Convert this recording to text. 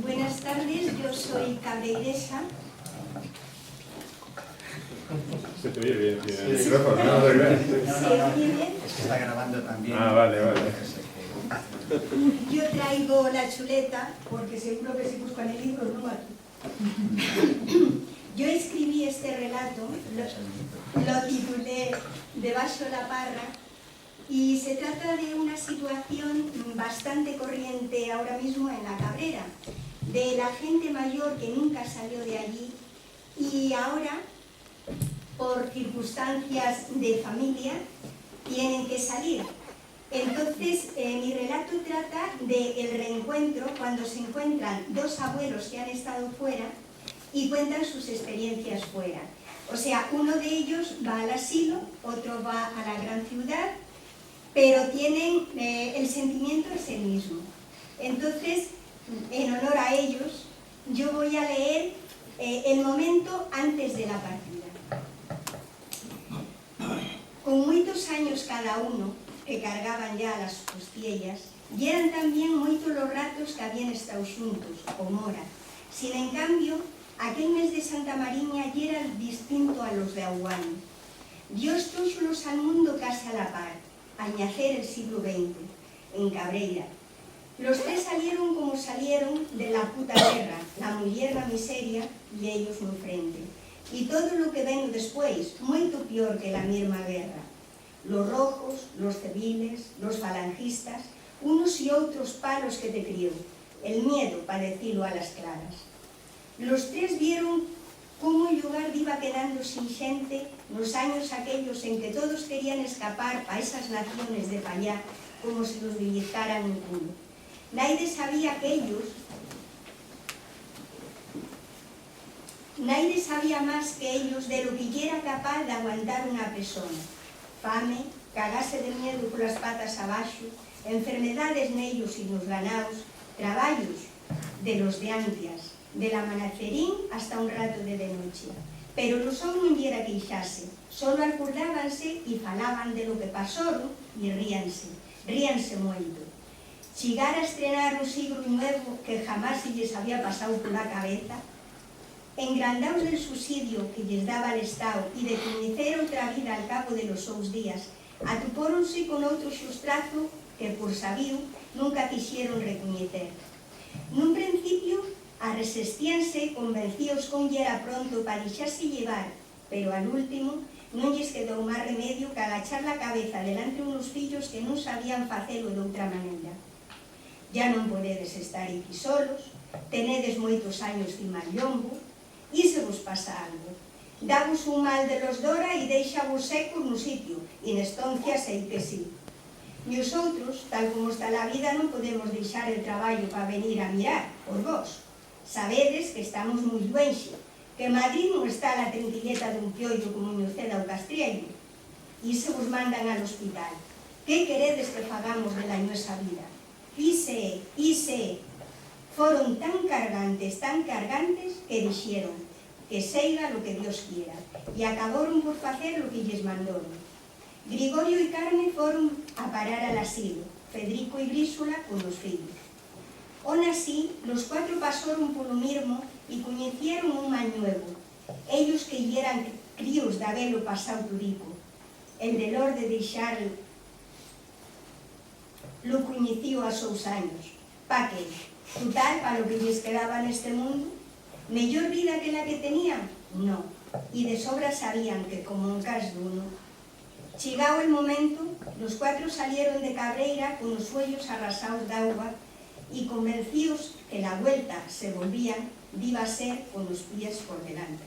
Buenas tardes, yo soy cabreiresa. Se te oye bien, Sí. el micrófono, no te creas. ¿Se oye bien? Es que está grabando también. Ah, vale. Yo traigo la chuleta, porque seguro que si busco en el libro no aquí. Yo escribí este relato, lo titulé Debaixo la parra, y se trata de una situación bastante corriente ahora mismo en la Cabrera, de la gente mayor que nunca salió de allí y ahora, por circunstancias de familia, tienen que salir. Entonces, mi relato trata del reencuentro cuando se encuentran dos abuelos que han estado fuera y cuentan sus experiencias fuera. O sea, uno de ellos va al asilo, otro va a la gran ciudad, pero tienen, el sentimiento es el mismo. Entonces, en honor a ellos, yo voy a leer el momento antes de la partida. Con muchos años cada uno, que cargaban ya las costillas, y eran también moitos los ratos que habían estado xuntos, como ora. Sin en cambio, aquel mes de Santa Mariña ya era distinto a los de Aguán. Dios tróxolos al mundo casi a la par, al nacer el siglo XX, en Cabreira. Los tres salieron como salieron de la puta guerra, la muller la miseria y ellos no frente. Y todo lo que veno después, moito peor que la misma guerra. Los rojos, los civiles, los falangistas, unos y otros palos que te crió, el miedo, para decirlo a las claras. Los tres vieron cómo el lugar iba quedando sin gente nos años aquellos en que todos querían escapar a esas naciones de pa allá como si los billetaran un culo. Nadie sabía más que ellos de lo que era capaz de aguantar una persona. Fame, cagase de miedo por las patas abaixo, enfermedades nellos y nos ganaos, traballos de los de antias, del amanecerín hasta un rato de noche. Pero los hombres non era queixase, solo acordábanse e falaban de lo que pasaron e ríanse moito. Chegar a estrenar un siglo nuevo que jamás se les había pasado por la cabeza, engrandaos del subsidio que les daba el Estado e de coñecer outra vida al cabo de los seus días, atopóronse con outro xustrazo que, por sabío, nunca quixeron recoñecer. Nun principio, resistíanse convencíos con lle era pronto para deixarse llevar, pero al último non lles quedou máis remedio que agachar la cabeza delante unos fillos que non sabían facelo de outra maneira. Ya non podedes estar aquí solos, tenedes moitos años de mallombo, e se vos pasa algo. Davos un mal de los dora e deixavos secos no sitio, e nestoncia sei que sí. E os outros, tal como está la vida, non podemos deixar el traballo para venir a mirar, por vos. Sabedes que estamos moi luenxe, que Madrid non está a la trinquilleta dun piollo como Ñoceda ou Castriello, e se vos mandan al hospital. Que queredes que fagamos de la nuestra vida? Ise, foron tan cargantes, que dixeron que seiga lo que Dios quiera, e acabaron por facer lo que lles mandaron. Grigorio e Carme foron a parar al asilo, Federico e Grísola con os fillos. On así, los cuatro pasaron polo mismo e coñecieron un man nuevo, ellos que eran críos de habelo pasado turico, el de lor de deixar lo coñecido a seus años. Pa que? Total, para lo que lles quedaba neste mundo, mellor vida que la que tenían? No, e de sobra sabían que, como en cas duno. Chegado el momento, los cuatro salieron de Cabreira con os suellos arrasados de agua y convencidos que la vuelta se volvían, iba a ser con los pies por delante.